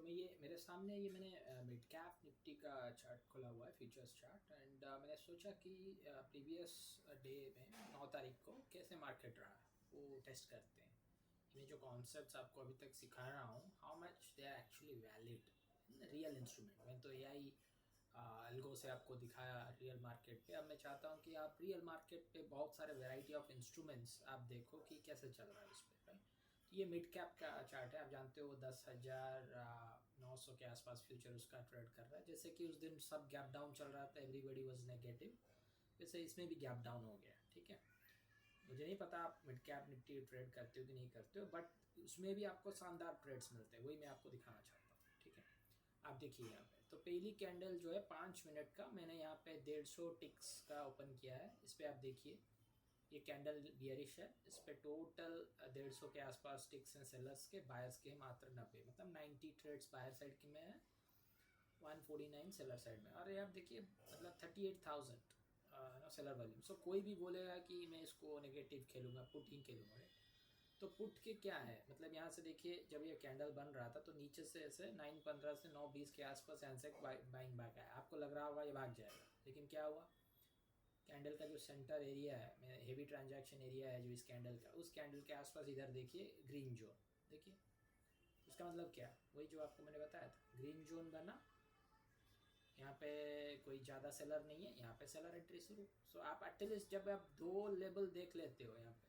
तो मैं ये मेरे सामने ये मैंने मिड कैप निफ्टी का चार्ट खोला हुआ है, फ्यूचर्स चार्ट। एंड मैंने सोचा कि प्रीवियस डे में 9 तारीख को कैसे मार्केट रहा वो टेस्ट करते हैं। इन्हें जो कॉन्सेप्ट्स आपको अभी तक सिखा रहा हूँ, how much they are actually valid in real instrument. मैंने तो एआई एल्गो से आपको दिखाया रियल मार्केट पे। अब मैं चाहता हूँ कि आप रियल मार्केट पे बहुत सारे वैरायटी ऑफ इंस्ट्रूमेंट्स आप देखो कि कैसे चल रहा है उस पर, राइट। तो ये मिड कैप का चार्ट है, आप जानते हो 10,900 के आसपास फ्यूचर उसका ट्रेड कर रहा है। जैसे कि उस दिन सब गैप डाउन चल रहा था, एवरीबडी वाज नेगेटिव, वैसे इसमें भी गैप डाउन हो गया, ठीक है। मुझे नहीं पता आप मिड कैप निफ्टी ट्रेड करते हो कि नहीं करते हो, बट उसमें भी आपको शानदार ट्रेड्स मिलते हैं, वही मैं आपको दिखाना चाहता हूँ, ठीक है। आप देखिए यहाँ पे तो पहली कैंडल जो है 5 मिनट का, मैंने यहाँ पे 150 टिक्स का ओपन किया है। इस पर आप देखिए ये कैंडल बियरिश है। इस पर टोटल 150 के आसपास टिक्स हैं सेलर्स के, बायर्स के मात्र 90, मतलब 90 ट्रेड्स बायर साइड के में है, 149 सेलर साइड में। और ये आप देखिए मतलब 38,000 सेलर वॉल्यूम। सो कोई भी बोलेगा कि मैं इसको नेगेटिव खेलूंगा, पुट ही खेलूंगा, तो पुट के क्या है मतलब, यहाँ से देखिए जब ये कैंडल बन रहा था तो नीचे से ऐसे 9:15 से 9:20 के आसपास हैंडसेक बाइंग बैक आया। आपको लग रहा होगा ये भाग जाएगा, लेकिन क्या हुआ, कैंडल का जो सेंटर एरिया है, हेवी ट्रांजैक्शन एरिया है जो इस कैंडल का, उस कैंडल के आसपास इधर देखिए ग्रीन जोन, देखिए इसका मतलब क्या, वही जो आपको मैंने बताया था, ग्रीन जोन बना, यहाँ पे कोई ज़्यादा सेलर नहीं है, यहाँ पे सेलर एंट्री शुरू। सो आप एटलीस्ट जब आप 2 लेवल देख लेते हो, यहाँ पे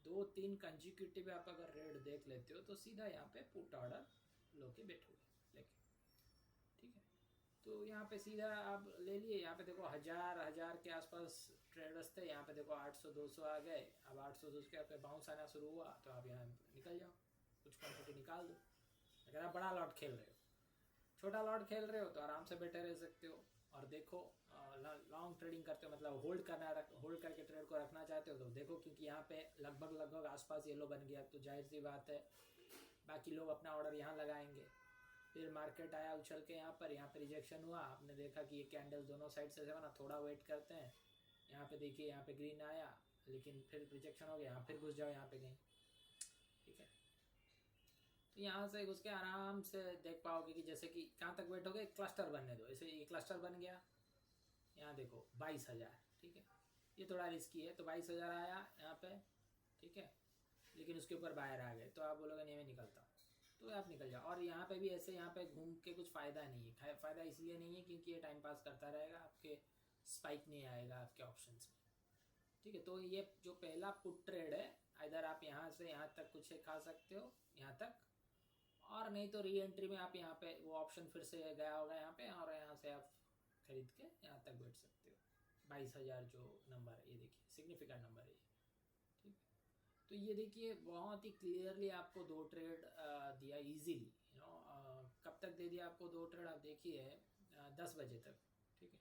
2-3 कंजिक्यूटिव आप अगर रेट देख लेते हो तो सीधा यहाँ पे पुट ऑर्डर लो के बैठोगे लेके, ठीक है। तो यहाँ पे सीधा आप ले लिए, यहाँ पे देखो हजार के आसपास ट्रेडर्स थे, यहाँ पे देखो 800-200 आ गए। अब 800-200 के पे बाउंस आना शुरू हुआ तो आप यहाँ निकल जाओ, कुछ क्वान्टिटी निकाल दो। अगर आप बड़ा लॉट खेल रहे हो, छोटा लॉट खेल रहे हो तो आराम से बैठे रह सकते हो। और देखो लॉन्ग ट्रेडिंग करते हो, मतलब होल्ड करके ट्रेड को रखना चाहते हो तो देखो, क्योंकि यहाँ पे लगभग आसपास येलो बन गया तो जाहिर सी बात है बाकी लोग अपना ऑर्डर यहाँ लगाएंगे। फिर मार्केट आया उछल के यहाँ पर रिजेक्शन हुआ, आपने देखा कि ये कैंडल दोनों साइड से बना, थोड़ा वेट करते हैं। यहाँ पे देखिए यहाँ पे ग्रीन आया लेकिन फिर रिजेक्शन हो गया, यहाँ फिर घुस जाओ यहाँ पे कहीं, ठीक है। तो यहाँ से घुस के आराम से देख पाओगे कि जैसे कि कहाँ तक बैठोगे, क्लस्टर बनने दो। ऐसे ये क्लस्टर बन गया, यहाँ देखो 22,000, ठीक है। ये थोड़ा रिस्की है, तो 22,000 आया यहाँ पे, ठीक है, लेकिन उसके ऊपर बाहर आ गए तो आप बोलोगे नहीं मैं निकलता हूँ, तो आप निकल जाओ। और यहाँ पे भी ऐसे यहाँ पे घूम के कुछ फ़ायदा नहीं है। फ़ायदा इसलिए नहीं है क्योंकि ये टाइम पास करता रहेगा, आपके स्पाइक नहीं आएगा आपके ऑप्शंस में, ठीक है। तो ये जो पहला पुट ट्रेड है, इधर आप यहाँ से यहाँ तक कुछ खा सकते हो यहाँ तक, और नहीं तो री एंट्री में आप यहाँ पे वो ऑप्शन फिर से गया होगा यहाँ पे, और यहाँ से आप खरीद के यहाँ तक बैठ सकते हो। 22,000 जो नंबर है ये देखिए, सिग्निफिकेंट नंबर है ये, ठीक है। तो ये देखिए बहुत ही क्लियरली आपको 2 ट्रेड दिया इजीली, कब तक दे दिया आपको 2 ट्रेड, आप देखिए 10 बजे तक, ठीक है।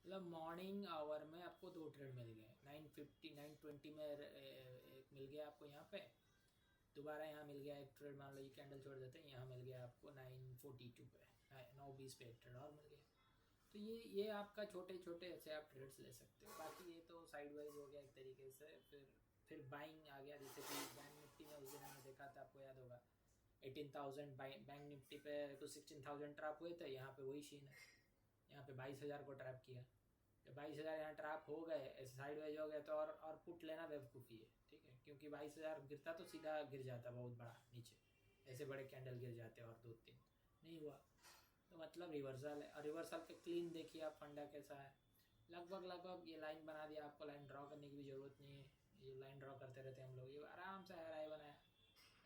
मतलब मॉर्निंग आवर में आपको 2 ट्रेड मिल गए, 9:50 9:20 में एक मिल गया आपको यहाँ पे, दोबारा यहाँ मिल गया एक ट्रेड, मान लो ये कैंडल छोड़ देते हैं, यहाँ मिल गया आपको 9:42 पे, 9:20 पे एक ट्रेड और मिल गया। तो ये आपका छोटे छोटे ऐसे आप ट्रेड्स ले सकते हो। बाकी ये तो साइड वाइज हो गया एक तरीके से। फिर बाइंग आ गया, जैसे कि बैंक निफ्टी में उस दिन हमने देखा था, आपको याद होगा 18,000 बैंक निफ्टी पे तो 16,000 ट्रैप हुए थे, यहाँ पे वही सीन है, यहाँ पे 22,000 को ट्रैप किया। जब 22,000 यहाँ ट्रैप हो गए, ऐसे साइड वाइज हो गए, तो और पुट लेना बेवकूफ़ी है, ठीक है, क्योंकि 22,000 गिरता तो सीधा गिर जाता बहुत बड़ा नीचे, ऐसे बड़े कैंडल गिर जाते और 2-3 नहीं हुआ, तो मतलब रिवर्सल है। और रिवर्सल के क्लीन देखिए आप फंडा कैसा है, लगभग ये लाइन बना दिया, आपको लाइन ड्रॉ करने की भी ज़रूरत नहीं है, ये लाइन ड्रॉ करते रहते हैं हम लोग, ये आराम से आया बनाया।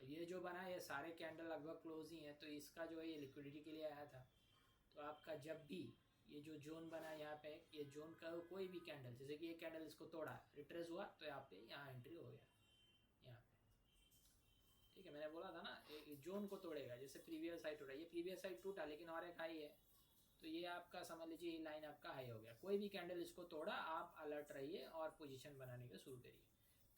ये जो बना ये सारे कैंडल लगभग क्लोज ही हैं, तो इसका जो है ये लिक्विडिटी के लिए आया था। तो आपका जब भी ये जो जोन बना यहाँ पे, ये जोन का कोई भी कैंडल, जैसे कि ये कैंडल इसको तोड़ा, रिट्रेस हुआ, तो यहाँ पे यहाँ एंट्री हो गया यहाँ पे, ठीक है। मैंने बोला था ना ये जोन को तोड़ेगा, जैसे प्रीवियस साइड टूटा, ये प्रीवियस साइड टूटा लेकिन और एक हाई है, तो ये आपका समझ लीजिए ये लाइन आपका हाई हो गया। कोई भी कैंडल इसको तोड़ा, आप अलर्ट रहिए और पोजीशन बनाने का शुरू करिए।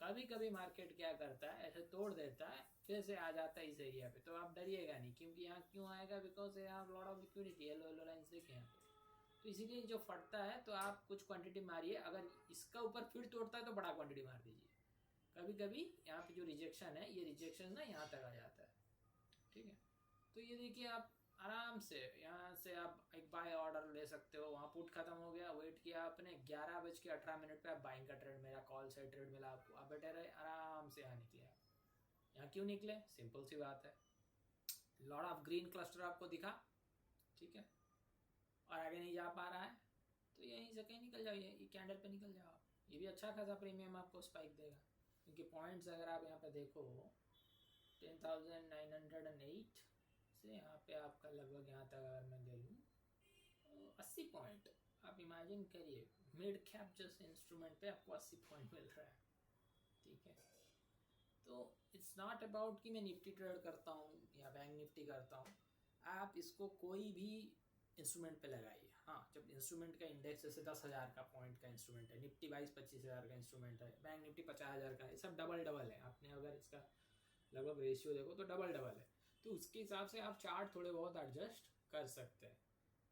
कभी कभी मार्केट क्या करता है, ऐसे तोड़ देता है फिर से आ जाता है इस एरिया पे, तो आप डरिएगा नहीं, क्योंकि यहाँ क्यों आएगा, बिकॉज यहाँ lot of liquidity, yellow lines देखें यहाँ पे, तो इसीलिए जो फटता है तो आप कुछ क्वांटिटी मारिए, अगर इसका ऊपर फिर तोड़ता है तो बड़ा क्वांटिटी मार दीजिए। कभी कभी यहाँ पे जो रिजेक्शन है, ये रिजेक्शन ना यहाँ तक आ जाता है, ठीक है। तो ये देखिए आप आराम से यहाँ से आप एक बाय ऑर्डर ले सकते हो। वहाँ पुट खत्म हो गया, वेट किया आपने, 11:18 पे आप बाइंग का ट्रेड मिला, कॉल से ट्रेड मिला आपको, आप बैठे रहे आराम से, यहाँ निकले आप। यहाँ क्यों निकले? सिंपल सी बात है, लॉट ऑफ ग्रीन क्लस्टर आपको दिखा, ठीक है, और आगे नहीं जा पा रहा है, तो यहीं से कहीं निकल जाओ, ये कैंडल पे निकल जाओ आप। ये भी अच्छा खासा प्रीमियम आपको स्पाइक देगा, क्योंकि पॉइंट्स अगर आप यहाँ पे देखो 10,908 से यहाँ पे आपका लगभग यहाँ तक अगर मैं ले लूँ 80 पॉइंट, आप इमेजिन करिए मिड कैप जैसे इंस्ट्रूमेंट पे आपको 80 पॉइंट मिल रहा है, ठीक है। तो इट्स नॉट अबाउट कि मैं निफ्टी ट्रेड करता हूँ या बैंक निफ्टी करता हूँ, आप इसको कोई भी इंस्ट्रूमेंट पे लगाइए। हाँ, जब इंस्ट्रूमेंट का इंडेक्स जैसे 10,000 का पॉइंट का इंस्ट्रूमेंट है, निफ्टी 22-25,000 का इंस्ट्रूमेंट है, बैंक निफ्टी 50,000 का है, सब डबल डबल है। आपने अगर इसका लगभग रेशियो देखो तो डबल डबल है, तो उसके हिसाब से आप चार्ट थोड़े बहुत एडजस्ट कर सकते हैं।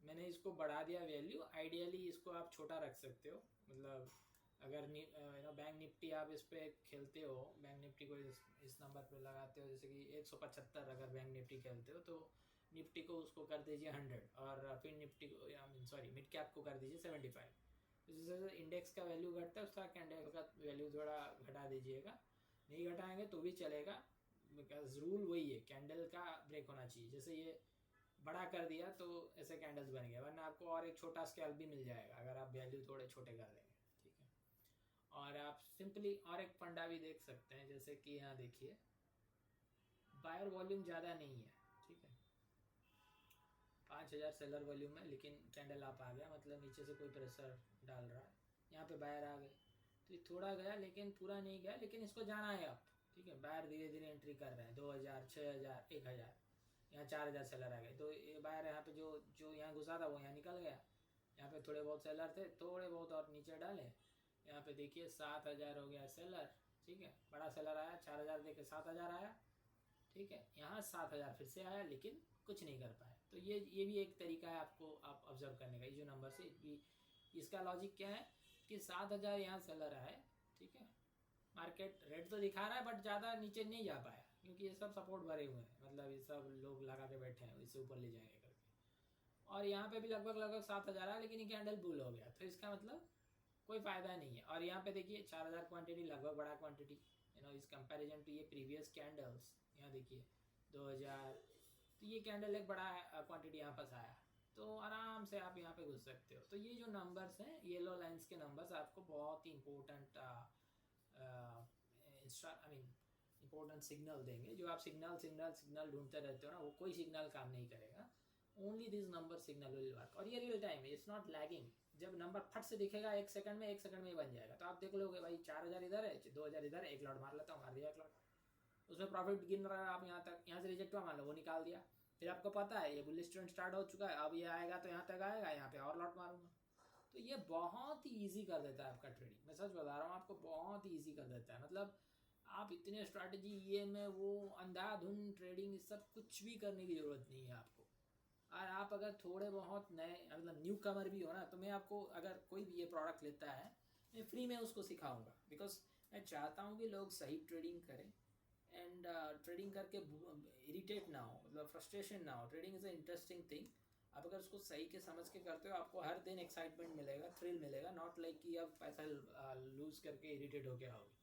मैंने इसको बढ़ा दिया वैल्यू, आइडियली इसको आप छोटा रख सकते हो, मतलब अगर बैंक निफ्टी आप इस पर खेलते हो, बैंक निफ्टी को इस नंबर पे लगाते हो, जैसे कि 175 अगर बैंक निफ्टी खेलते हो, तो निफ्टी को उसको कर दीजिए 100, और फिर निफ्टी को सॉरी मिड कैप को कर दीजिए 75। जैसे इंडेक्स का वैल्यू घटता है, उसका कैंडल का वैल्यू थोड़ा घटा दीजिएगा, नहीं घटाएंगे तो भी चलेगा, बिकॉज रूल वही है, कैंडल का ब्रेक होना चाहिए। जैसे ये बड़ा कर दिया तो ऐसे कैंडल्स बन गए, वरना आपको और एक छोटा स्केल भी मिल जाएगा अगर आप वैल्यू थोड़े छोटे कर देंगे, ठीक है। और आप सिंपली और एक फंडा भी देख सकते हैं, जैसे कि यहाँ देखिए बायर वॉल्यूम ज़्यादा नहीं है, ठीक है, 5,000 सेलर वॉल्यूम है, लेकिन कैंडल आप आ गया, मतलब नीचे से कोई प्रेशर डाल रहा है, यहाँ पे बायर आ गए, तो ये थोड़ा गया लेकिन पूरा नहीं गया, लेकिन इसको जाना है आप, ठीक है। बायर धीरे धीरे एंट्री कर रहे हैं, 2,000, 6,000, 1,000, यहाँ 4,000 सेलर आ गए, तो ये बायर यहाँ पे जो जो यहाँ घुसा था वो यहाँ निकल गया। यहाँ पे थोड़े बहुत सेलर थे, थोड़े बहुत और नीचे डाले, यहाँ पे देखिए 7,000 हो गया सेलर, ठीक है, बड़ा सेलर आया, 4,000 देके 7,000 आया, ठीक है, यहाँ 7,000 फिर से आया, लेकिन कुछ नहीं कर पाए। तो ये भी एक तरीका है आपको आप ऑब्जर्व करने का, ये जो नंबर से भी, इसका लॉजिक क्या है कि 7,000 यहाँ सेलर आए, ठीक है, मार्केट रेट तो दिखा रहा है बट ज़्यादा नीचे नहीं जा पाया, क्योंकि ये सब सपोर्ट भरे हुए हैं, मतलब ये सब लोग लगा के बैठे हैं, इससे ऊपर ले जाएंगे करके, और यहाँ पे भी लगभग 7,000 है, लेकिन ये कैंडल बुल हो गया, तो इसका मतलब कोई फ़ायदा नहीं है। और यहाँ पे देखिए 4,000 क्वांटिटी लगभग बड़ा क्वांटिटी, इस कंपैरिजन टू ये प्रीवियस कैंडल्स, यहाँ देखिए 2,000, तो ये कैंडल एक बड़ा क्वांटिटी यहाँ पास आया, तो आराम से आप यहाँ पे घुस सकते हो। तो ये जो नंबर्स हैं, येलो लाइंस के नंबर्स आपको बहुत ही इम्पोर्टेंट इम्पोर्टेंट सिग्नल देंगे। जो आप सिग्नल ढूंढते रहते हो ना, वो कोई सिग्नल काम नहीं करेगा, only this number signal will work. और ये रियल टाइम है, इट्स नॉट लैगिंग। जब नंबर फट से दिखेगा 1 सेकंड में, 1 सेकंड में ही बन जाएगा, तो आप देख लोगे भाई 4,000 इधर है, 2,000 इधर है, एक लॉट मार लेता हूँ, मार दिया एक लॉट, उसमें प्रॉफिट गिन रहा है आप यहाँ तक, यहाँ से रिजेक्ट हुआ मान लो, वो निकाल दिया, फिर आपको पता है ये बुलिश ट्रेंड स्टार्ट हो चुका है, अब ये आएगा तो यहाँ तक आएगा, यहाँ पे और लॉट मारूंगा। तो ये बहुत ही ईजी कर देता है आपका ट्रेडिंग, मैं सच बता रहा हूँ आपको, बहुत ही ईजी कर देता है। मतलब आप इतने स्ट्रैटेजी ये में वो अंधाधुन ट्रेडिंग, इस सब कुछ भी करने की ज़रूरत नहीं है आपको। और आप अगर थोड़े बहुत नए, मतलब न्यू कमर भी हो ना, तो मैं आपको, अगर कोई भी ये प्रोडक्ट लेता है, मैं फ्री में उसको सिखाऊंगा, बिकॉज मैं चाहता हूँ कि लोग सही ट्रेडिंग करें, एंड ट्रेडिंग करके इरिटेट ना हो, मतलब फ्रस्ट्रेशन ना हो। Trading is a interesting thing, आप अगर उसको सही के समझ के करते हो, आपको हर दिन एक्साइटमेंट मिलेगा, थ्रिल मिलेगा, नॉट लाइक कि आप पैसा लूज़ करके इरिटेट होके आओगे।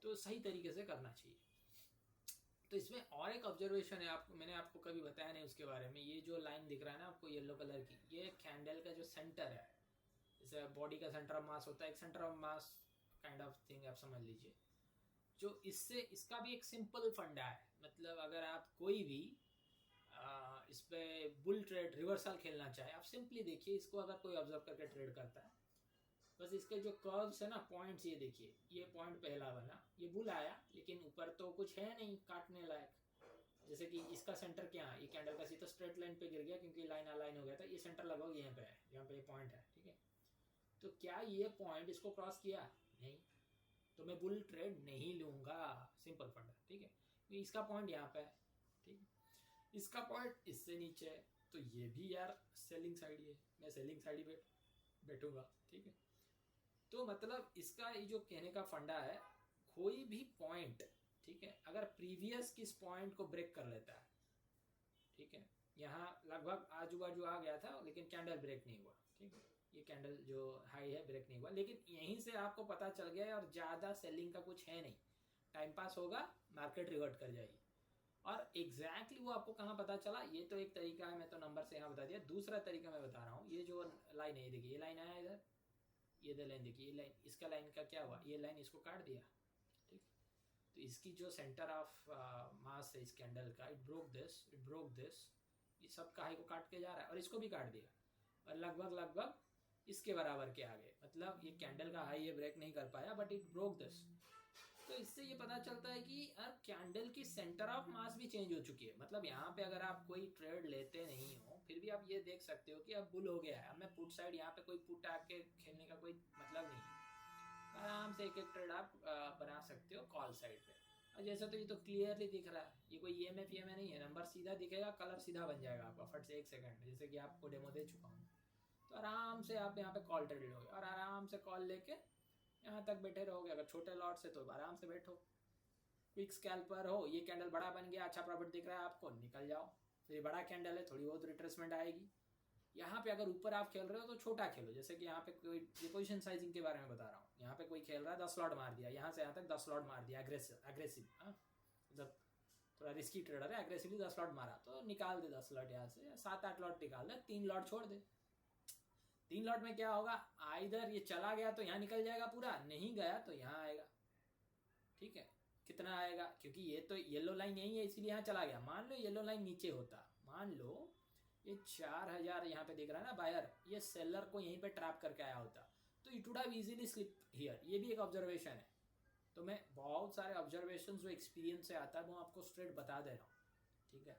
तो सही तरीके से करना चाहिए। तो इसमें और एक ऑब्जर्वेशन है, आपको मैंने आपको कभी बताया नहीं उसके बारे में, ये जो लाइन दिख रहा है ना आपको येलो कलर की, ये कैंडल का जो सेंटर है, जैसे बॉडी का सेंटर ऑफ मास होता है, एक centre of mass kind of thing आप समझ लीजिए, जो इससे, इसका भी एक सिंपल फंडा है। मतलब अगर आप कोई भी इस पे बुल ट्रेड रिवर्सल खेलना चाहे, आप सिंपली देखिए इसको, अगर कोई ऑब्जर्व करके ट्रेड करता है, बस इसके जो कर्व्स है ना, पॉइंट्स, ये देखिए, ये पॉइंट पहला बना, ये बुल आया, लेकिन ऊपर तो कुछ है नहीं काटने लायक। जैसे कि इसका सेंटर क्या है, ये कैंडल का सीधा स्ट्रेट लाइन पे गिर गया, क्योंकि लाइन अलाइन हो गया था, ये सेंटर लगभग यहाँ पे है, यहाँ पे ये पॉइंट है, ठीक है। तो क्या ये पॉइंट इसको क्रॉस किया? नहीं, तो मैं बुल ट्रेड नहीं लूँगा, सिंपल फंडा, ठीक है। इसका पॉइंट यहाँ पे है, ठीक है, इसका पॉइंट इससे नीचे है, तो ये भी यार सेलिंग साइड ही है, मैं सेलिंग साइड ही बैठूंगा, ठीक है। तो मतलब इसका ये जो कहने का फंडा है, कोई भी पॉइंट, ठीक है, अगर प्रीवियस किस पॉइंट को ब्रेक कर लेता है, ठीक है, यहाँ लगभग आजू बाजू आ गया था, लेकिन कैंडल ब्रेक नहीं हुआ। ठीक है, ये कैंडल जो हाई है ब्रेक नहीं हुआ, लेकिन यहीं से आपको पता चल गया और ज़्यादा सेलिंग का कुछ है नहीं, टाइम पास होगा, मार्केट रिवर्ट कर जाएगी। और एग्जैक्टली वो आपको कहाँ पता चला, ये तो एक तरीका है, मैं तो नंबर से यहाँ बता दिया। दूसरा तरीका मैं बता रहा हूँ, ये जो लाइन है, ये देखिए, ये लाइन आया इधर, ये दो लाइन देखिए, ये लाइन, इसका लाइन का क्या हुआ, ये लाइन इसको काट दिया। ठीक, तो इसकी जो सेंटर ऑफ मास है इस कैंडल का, इट ब्रोक दिस, ये सब का हाई को काट के जा रहा है, और इसको भी काट दिया, और लगभग लगभग इसके बराबर के आ गए। मतलब ये कैंडल का हाई ये ब्रेक नहीं कर पाया, बट इट ब्रोक दिस। तो इससे ये पता चलता है कि अब कैंडल की सेंटर ऑफ मास भी चेंज हो चुकी है। मतलब यहाँ पे अगर आप कोई ट्रेड लेते नहीं हो, फिर भी आप ये देख सकते हो कि अब बुल हो गया है। अब मैं पुट साइड, यहाँ पे कोई पुट आके खेलने का कोई मतलब नहीं है, आराम से एक एक ट्रेड आप बना सकते हो कॉल साइड पे। और जैसे तो ये तो क्लियरली दिख रहा है, ये कोई EMF नहीं है, नंबर सीधा दिखेगा, कलर सीधा बन जाएगा आपका फट से 1 सेकंड में, जैसे कि आपको डेमो दे चुका हूँ। तो आराम से आप यहाँ पे कॉल ट्रेड लोगे और आराम से कॉल लेके यहाँ तक बैठे रहोगे। अगर छोटे लॉट से तो आराम से बैठो। क्विक स्कैल्पर हो, ये कैंडल बड़ा बन गया, अच्छा प्रॉफिट दिख रहा है आपको, निकल जाओ। फिर ये बड़ा कैंडल है, थोड़ी बहुत रिट्रेसमेंट आएगी। यहाँ पे अगर ऊपर आप खेल रहे हो तो छोटा खेलो, जैसे कि यहाँ पे कोई, ये पोजीशन साइजिंग के बारे में बता रहा हूँ। यहाँ पे कोई खेल रहा है 10 लॉट मार दिया, यहाँ से यहाँ तक 10 लॉट मार दिया, अग्रेसिव मतलब थोड़ा रिस्की ट्रेडर है, अग्रेसिवली 10 लॉट मारा, तो निकाल दे 10 लॉट, यहाँ से 7-8 लॉट निकाल दे, 3 लॉट छोड़ दे। 3 लॉट में क्या होगा, इधर ये चला गया तो यहाँ निकल जाएगा पूरा, नहीं गया तो यहाँ आएगा। ठीक है, कितना आएगा, क्योंकि ये तो येलो लाइन यही है, इसीलिए यहाँ चला गया। मान लो येलो लाइन नीचे होता, मान लो ये 4000 यहाँ पे दिख रहा है ना बायर, ये सेलर को यहीं पे ट्रैप करके आया होता, तो it would have easily slip here. ये भी एक ऑब्जर्वेशन है। तो मैं बहुत सारे ऑब्जर्वेशन जो एक्सपीरियंस से आता है वो आपको स्ट्रेट बता दे रहा हूँ। ठीक है,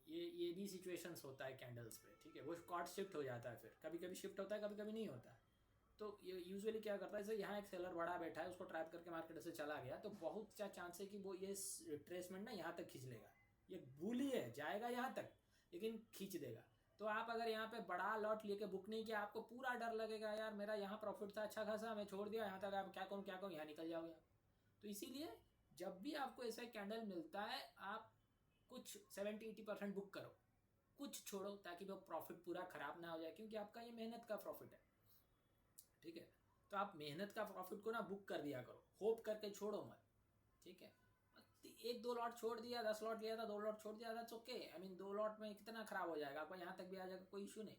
ये भी सिचुएशंस होता है कैंडल्स पे। ठीक है, वो कॉर्ड शिफ्ट हो जाता है, फिर कभी कभी शिफ्ट होता है, कभी कभी नहीं होता है। तो ये यूजुअली क्या करता है, जैसे यहाँ एक सेलर बड़ा बैठा है, उसको ट्रैप करके मार्केट से चला गया, तो बहुत अच्छा चांस है कि वो ये रिट्रेसमेंट ना यहाँ तक खींच लेगा। ये भूल ही है, जाएगा यहाँ तक लेकिन खींच देगा। तो आप अगर यहाँ पे बड़ा लॉट लेके बुक नहीं किया, आपको पूरा डर लगेगा, यार मेरा यहाँ प्रॉफिट था अच्छा खासा, मैं छोड़ दिया यहाँ तक, आप क्या करूँ, यहाँ निकल जाओगे आप। तो इसीलिए जब भी आपको ऐसा कैंडल मिलता है, आप कुछ 70-80% बुक करो, कुछ छोड़ो, ताकि वो प्रॉफिट पूरा खराब ना हो जाए, क्योंकि आपका ये मेहनत का प्रॉफिट है। ठीक है, तो आप मेहनत का प्रॉफिट को ना बुक कर दिया करो, होप करके छोड़ो मत। ठीक है, 1-2 लॉट छोड़ दिया, 10 लॉट लिया था, 2 लॉट छोड़ दिया, that's okay. I mean 2 lot में कितना खराब हो जाएगा, आपको यहाँ तक भी आ जाएगा, कोई इशू नहीं।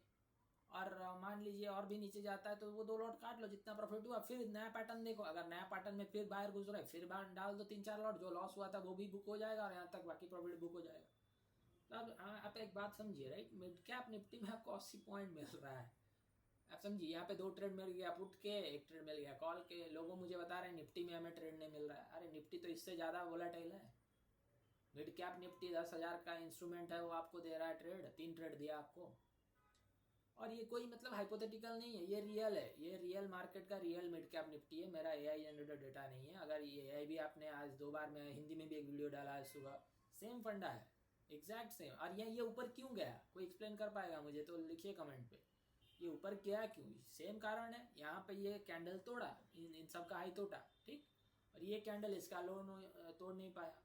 और मान लीजिए और भी नीचे जाता है, तो वो 2 लॉट काट लो, जितना प्रॉफिट हुआ, फिर नया पैटर्न देखो। अगर नया पैटर्न में फिर बाहर घुस रहे, फिर बाहर डाल दो 3-4 लॉट, जो लॉस हुआ था वो भी बुक हो जाएगा, और यहाँ तक बाकी प्रॉफिट बुक हो जाएगा। तो अब आप एक बात समझिए, राइट, मिड कैप निफ्टी में आपको 80 पॉइंट मिल रहा है, आप समझिए। यहाँ पे 2 ट्रेड मिल गया पुट के, 1 ट्रेड मिल गया कॉल के। लोगों मुझे बता रहे हैं निफ्टी में हमें ट्रेड नहीं मिल रहा है। अरे निफ्टी तो इससे ज़्यादा वोलेटाइल है। मिड कैप निफ्टी 10,000 का इंस्ट्रूमेंट है, वो आपको दे रहा है ट्रेड, 3 ट्रेड दिया आपको। और ये कोई मतलब हाइपोथेटिकल नहीं है, ये रियल है, ये रियल मार्केट का रियल मिड कैप निफ्टी है, मेरा AI जनरेटेड डेटा नहीं है। अगर ये AI भी आपने आज 2 बार, मैं हिंदी में भी एक वीडियो डाला है सुबह, सेम फंडा है, एग्जैक्ट सेम। और ये ऊपर क्यों गया, कोई एक्सप्लेन कर पाएगा मुझे तो लिखिए कमेंट पे, ये ऊपर गया क्यों? सेम कारण है, यहाँ पे ये कैंडल तोड़ा, इन सब का हाई तोड़ा, ठीक, और ये कैंडल इसका लो तोड़ नहीं पाया।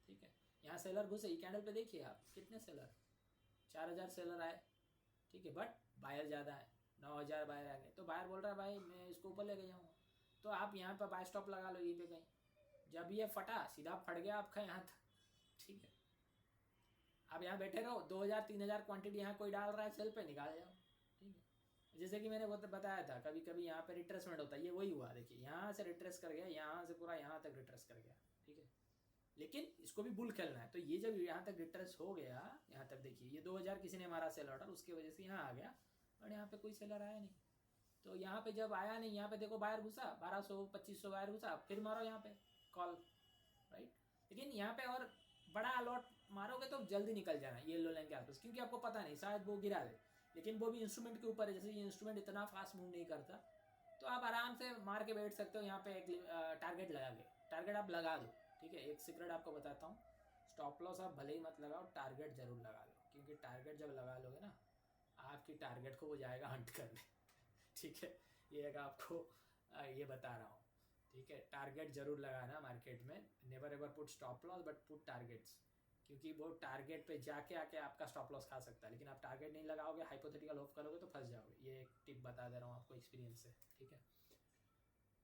ठीक है, यहाँ सेलर घुसे, ये कैंडल पे देखिए आप, कितने सेलर, 4000 सेलर आए। ठीक है, बट बायर ज़्यादा है, 9000 बायर आ गए। तो बायर बोल रहा है भाई मैं इसको ऊपर लेके जाऊँगा, तो आप यहाँ पर बाय स्टॉप लगा लो ये पे कहीं। जब ये फटा, सीधा फट गया आपका यहाँ तक। ठीक है, आप यहाँ बैठे रहो, 2000-3000 क्वांटिटी यहाँ कोई डाल रहा है सेल पे, निकाल जाओ। ठीक है, जैसे कि मैंने बताया था, कभी कभी यहाँ पे रिट्रेसमेंट होता है, ये वही हुआ, देखिए यहाँ से रिट्रेस कर गया, यहाँ से पूरा यहाँ तक रिट्रेस कर गया। ठीक है, लेकिन इसको भी बुल खेलना है। तो ये जब यहाँ तक रिट्रेस हो गया, यहाँ तक देखिए, ये 2000 किसी ने मारा सेल ऑर्डर, उसकी वजह से यहाँ आ गया, और यहाँ पे कोई सेलर आया नहीं। तो यहाँ पे जब आया नहीं, यहाँ पे देखो बायर घुसा, 1200-2500 बायर घुसा, फिर मारो यहाँ पे कॉल, राइट। लेकिन यहाँ पे और बड़ा अलॉट मारोगे तो जल्दी निकल जाना येलो लाइन के आसपास, क्योंकि आपको पता नहीं, शायद वो गिरा दे, लेकिन वो भी इंस्ट्रूमेंट के ऊपर है। जैसे ये इंस्ट्रूमेंट इतना फास्ट मूव नहीं करता, तो आप आराम से मार के बैठ सकते हो। यहाँ पे एक टारगेट लगा के, टारगेट आप लगा दो। ठीक है, एक सीक्रेट आपको बताता हूँ, स्टॉप लॉस आप भले ही मत लगाओ, टारगेट जरूर लगा लो, क्योंकि टारगेट जब लगा लोगे ना, आपकी टारगेट को वो जाएगा हंट करने। ठीक है, ये एक आपको ये बता रहा हूँ। ठीक है, टारगेट जरूर लगाना मार्केट में, never ever put stop loss but put targets. क्योंकि वो टारगेट पे जाके आके आपका स्टॉप लॉस खा सकता है, लेकिन आप टारगेट नहीं लगाओगे, हाइपोथेटिकल होप करोगे तो फंस जाओगे। ये एक टिप बता दे रहा हूँ आपको एक्सपीरियंस से, ठीक है।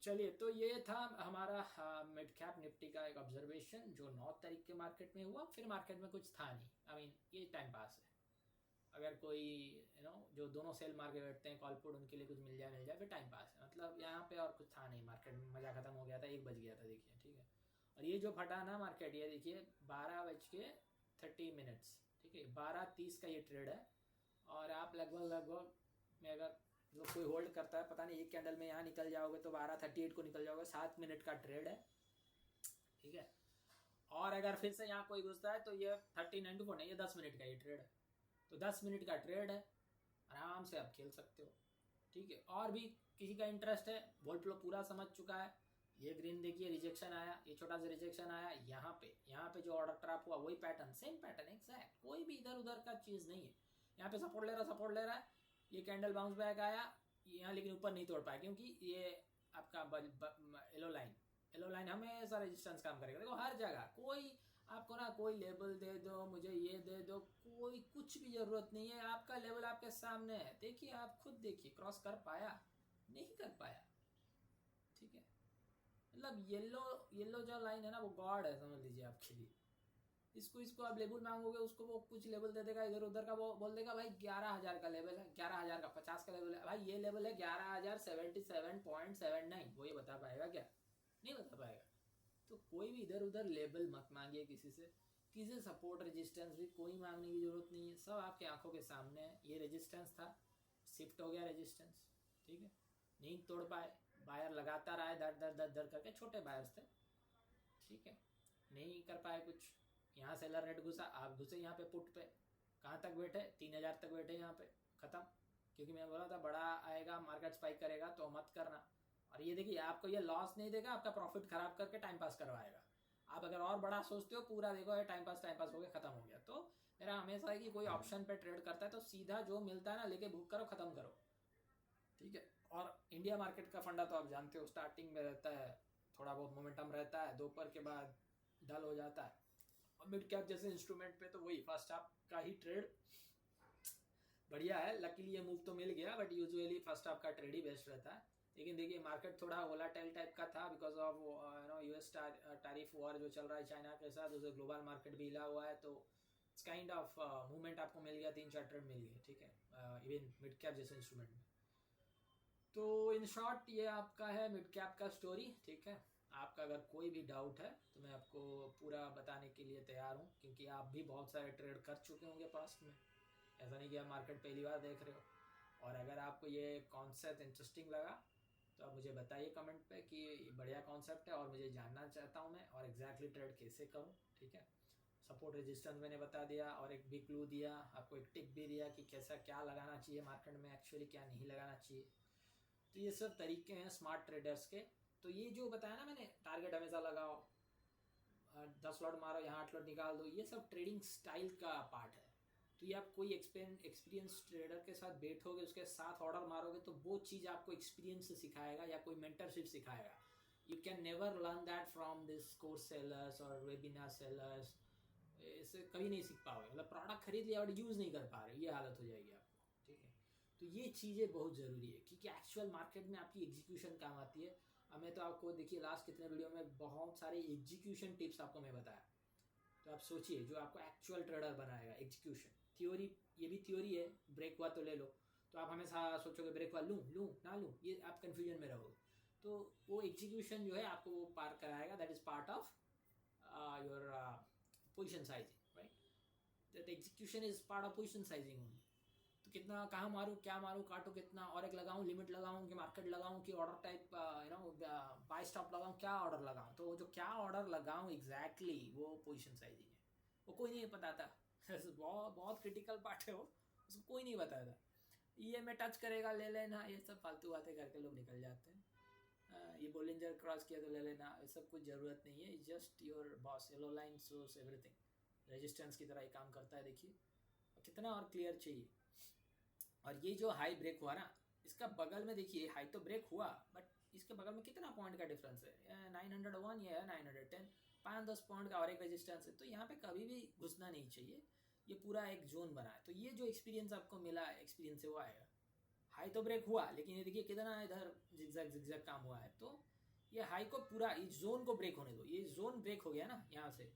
चलिए, तो ये था हमारा मिड कैप निफ्टी का एक ऑब्जर्वेशन जो 9 तारीख के मार्केट में हुआ। फिर मार्केट में कुछ था नहीं, आई मीन ये टाइम पास है। अगर कोई जो दोनों सेल मार के बैठते हैं कॉल पुट, उनके लिए कुछ मिल जाए फिर टाइम पास है, मतलब यहाँ पे और कुछ था नहीं मार्केट में। मज़ा ख़त्म हो गया था, 1 बज गया था, देखिए, ठीक है। और ये जो फटा ना मार्केट, ये देखिए 12:30, ठीक है, 12:30 का ये ट्रेड है। और आप लगभग में अगर जो कोई होल्ड करता है, पता नहीं एक कैंडल में यहाँ निकल जाओगे तो 12:38 को निकल जाओगे। 7 मिनट का ट्रेड है, ठीक है। और अगर फिर से यहाँ कोई घुसता है तो ये 39 नहीं, ये 10 मिनट का ये ट्रेड है। तो 10 मिनट का ट्रेड है, आराम से आप खेल सकते हो, ठीक है। और भी किसी का इंटरेस्ट है, वोल्ट फ्लो पूरा समझ चुका है। ये ग्रीन देखिए, रिजेक्शन आया, ये छोटा सा रिजेक्शन आया, यहाँ पे जो ऑर्डर ट्रैप हुआ वही पैटर्न, सेम पैटर्न एग्जैक्ट, कोई भी इधर उधर का चीज़ नहीं है। यहाँ पे सपोर्ट ले रहा है, ये कैंडल बाउंस बैक आया यहाँ, लेकिन ऊपर नहीं तोड़ पाया क्योंकि ये आपका येलो लाइन हमेशा रेजिस्टेंस काम करेगा। देखो हर जगह कोई आपको ना कोई लेबल दे दो, मुझे ये दे दो, कोई कुछ भी ज़रूरत नहीं है। आपका लेवल आपके सामने है, देखिए, आप खुद देखिए, क्रॉस कर पाया, नहीं कर पाया, ठीक है। मतलब येलो जो लाइन है ना, वो गॉड है, समझ लीजिए आपके लिए। इसको आप लेबल मांगोगे, उसको वो कुछ लेवल दे देगा इधर उधर का, वो बोल देगा भाई 11,000 का लेवल है, 11,000 का 50 का लेवल है, भाई ये लेवल है 11,077.79, वो ये बता पाएगा क्या? नहीं बता पाएगा। तो कोई भी इधर उधर लेबल मत मांगिए किसी से सपोर्ट रेजिस्टेंस भी कोई मांगने की जरूरत नहीं है, सब आपके आंखों के सामने है। ये रेजिस्टेंस था, शिफ्ट हो गया रेजिस्टेंस, ठीक है, नहीं तोड़ पाए, बायर लगातार आए, दर करके, छोटे बायर्स थे, ठीक है, नहीं कर पाए कुछ। यहाँ सेलर नेट घुसा, आप घुसे यहाँ पे पुट पे, कहाँ तक बैठे? 3,000 तक बैठे, यहाँ पे ख़त्म। क्योंकि मैं बोला था बड़ा आएगा, मार्केट स्पाइक करेगा तो मत करना। और ये देखिए, आपको ये लॉस नहीं देगा, आपका प्रॉफिट खराब करके टाइम पास करवाएगा। आप अगर और बड़ा सोचते हो, पूरा देखो ये टाइम पास हो गया, ख़त्म हो गया। तो मेरा हमेशा है कि कोई ऑप्शन पे ट्रेड करता है तो सीधा जो मिलता है ना लेके बुक करो, ख़त्म करो, ठीक है। और इंडिया मार्केट का फंडा तो आप जानते हो, स्टार्टिंग में रहता है, थोड़ा बहुत मोमेंटम रहता है, दोपहर के बाद डल हो जाता है। और मिड कैप जैसे इंस्ट्रूमेंट पे तो वही फर्स्ट हाफ का ही ट्रेड बढ़िया है। लकीली ये मूव तो मिल गया, बट यूजुअली फर्स्ट हाफ का ट्रेड ही बेस्ट रहता है। लेकिन देखिए, मार्केट थोड़ा वोलाटाइल टाइप का था because of US tariff war जो चल रहा है चाइना के साथ, उसे ग्लोबल मार्केट भी हिला हुआ है। तो इट्स काइंड ऑफ मूवमेंट आपको मिल गया, 3-4 ट्रेड मिल गए, ठीक है, इवन मिड कैप जैसे इंस्ट्रूमेंट में। तो इन शॉर्ट ये आपका है मिड कैप का स्टोरी, ठीक है। आपका अगर कोई भी डाउट है तो मैं आपको पूरा बताने के लिए तैयार हूँ, क्योंकि आप भी बहुत सारे ट्रेड कर चुके होंगे पास्ट में, ऐसा नहीं कि आप मार्केट पहली बार देख रहे हो। और अगर आपको ये कॉन्सेप्ट इंटरेस्टिंग लगा तो आप मुझे बताइए कमेंट पे कि बढ़िया कॉन्सेप्ट है और मुझे जानना चाहता हूँ मैं, और एग्जैक्टली ट्रेड कैसे करूँ, ठीक है। सपोर्ट रेजिस्टेंस मैंने बता दिया, और एक भी क्लू दिया आपको, एक टिप भी दिया कि कैसा क्या लगाना चाहिए मार्केट में एक्चुअली, क्या नहीं लगाना चाहिए। तो ये सब तरीके हैं स्मार्ट ट्रेडर्स के। तो ये जो बताया ना मैंने, टारगेट हमेशा लगाओ, 10 लॉट मारो, यहाँ 8 लॉट निकाल दो, ये सब ट्रेडिंग स्टाइल का पार्ट है। तो ये आप कोई एक्सपीरियंस ट्रेडर के साथ बैठोगे, उसके साथ ऑर्डर मारोगे, तो वो चीज़ आपको एक्सपीरियंस से सिखाएगा या कोई मेंटरशिप सिखाएगा। You can never learn that from this course sellers और वेबिनार सेलर्स, इससे कभी नहीं सीख पाओगे। मतलब प्रोडक्ट खरीद लिया और यूज़ नहीं कर पा रहे, ये हालत हो जाएगी आपको, ठीक है। तो ये चीज़ें बहुत ज़रूरी है, क्योंकि एक्चुअल मार्केट में आपकी एग्जीक्यूशन काम आती है। हमें तो आपको देखिए लास्ट कितने वीडियो में बहुत सारे एग्जीक्यूशन टिप्स आपको मैं बताया। तो आप सोचिए, जो आपको एक्चुअल ट्रेडर बनाएगा, एग्जीक्यूशन। थ्योरी, ये भी थ्योरी है, ब्रेक हुआ तो ले लो, तो आप हमेशा सोचोगे ब्रेक हुआ लूँ ना लूँ, ये आप कन्फ्यूजन में रहोगे। तो वो एग्जीक्यूशन जो है आपको वो पार कराएगा, that is part of your position sizing, right. That execution is part of position sizing only. तो कितना, कहाँ मारूँ, क्या मारूँ, काटो कितना, और एक लगाऊँ, लिमिट लगाऊँ कि मार्केट लगाऊँ कि ऑर्डर टाइप बाय स्टॉप लगाऊँ, क्या ऑर्डर लगाऊँ। तो जो क्या ऑर्डर लगाऊँ एग्जैक्टली वो पोजीशन साइजिंग है, वो कोई नहीं बताता। बहुत बहुत क्रिटिकल पार्ट है वो, उसको कोई नहीं बताता। ये में टच करेगा ले लेना, ये सब फालतू बातें करके लोग निकल जाते हैं। ये बोलिंजर क्रॉस किया तो ले लेना, ये सब कुछ ज़रूरत नहीं है। Just your boss, yellow line shows everything, resistance की तरह ही काम करता है। देखिए कितना और क्लियर चाहिए। और ये जो हाई ब्रेक हुआ ना, इसका बगल में देखिए, हाई तो ब्रेक हुआ बट इसके बगल में कितना पॉइंट का डिफरेंस है, 901 या 910। 5-10 पॉइंट का और एक रेजिस्टेंस है, तो यहाँ पे कभी भी घुसना नहीं चाहिए। ये पूरा एक जोन बना है, तो ये जो एक्सपीरियंस आपको मिला है, एक्सपीरियंस से वो आएगा। हाई तो ब्रेक हुआ, लेकिन ये देखिए कितना इधर जिगजैग काम हुआ है, तो ये हाई को पूरा इस जोन को ब्रेक होने दो। ये जोन ब्रेक हो गया ना, यहाँ से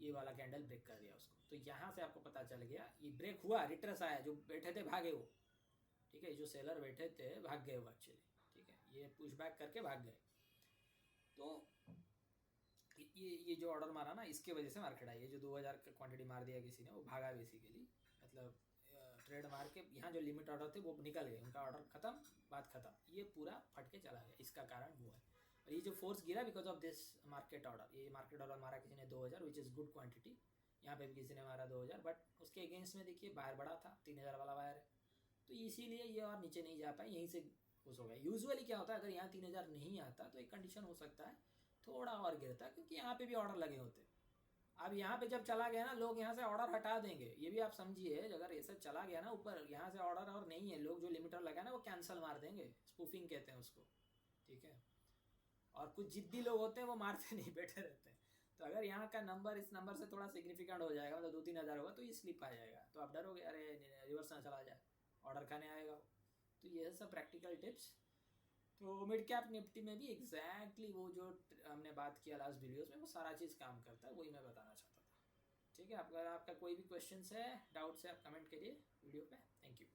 ये वाला कैंडल ब्रेक कर दिया उसको, तो यहाँ से आपको पता चल गया ये ब्रेक हुआ, रिट्रेस आया, जो बैठे थे भागे वो, ठीक है, जो सेलर बैठे थे भाग गए वो एक्चुअली, ठीक है, ये पुश बैक करके भाग गए। तो ये जो ऑर्डर मारा ना, इसके वजह से मार्केट आई है। जो 2000 का क्वांटिटी मार दिया किसी ने, वो भागा बेसिकली, मतलब ट्रेड मार के यहाँ जो लिमिट ऑर्डर थे वो निकल गए, उनका ऑर्डर खत्म, बात खत्म, ये पूरा फट के चला गया। इसका कारण वो है, और ये जो फोर्स गिरा because of this market order. ये मार्केट ऑर्डर मारा किसी ने 2000, विच इज़ गुड क्वांटिटी। यहाँ पे भी किसी ने मारा 2000, बट उसके अगेंस्ट में देखिए बायर बड़ा था, 3000 वाला बायर है, तो इसीलिए ये और नीचे नहीं जा पाए, यहीं से खुश हो गया। यूजुअली क्या होता है, अगर यहाँ 3000 नहीं आता तो एक कंडीशन हो सकता है थोड़ा और गिरता, क्योंकि यहाँ पे भी ऑर्डर लगे होते। अब यहाँ पे जब चला गया ना, लोग यहाँ से ऑर्डर हटा देंगे, ये भी आप समझिए। अगर ऐसे चला गया ना ऊपर, यहाँ से ऑर्डर और नहीं है, लोग जो लिमिटर लगा ना वो कैंसिल मार देंगे, स्पूफिंग कहते हैं उसको, ठीक है। और कुछ जिद्दी लोग होते हैं, वो मारते नहीं, बैठे रहते हैं। तो अगर यहाँ का नंबर इस नंबर से थोड़ा सिग्निफिकेंट हो जाएगा, मतलब 2-3 हज़ार होगा, तो ये स्लिप आ जाएगा, तो आप डरोगे अरे रिवर्स ना चला जाए, ऑर्डर खाने आएगा। तो ये सब प्रैक्टिकल टिप्स। तो मिड कैप निफ्टी में भी एग्जैक्टली वो जो हमने बात किया लास्ट वीडियोस में, वो सारा चीज़ काम करता है, वही मैं बताना चाहता था। ठीक है, अगर आपका कोई भी क्वेश्चन है, डाउट्स है, आप कमेंट करिए वीडियो पे। Thank you.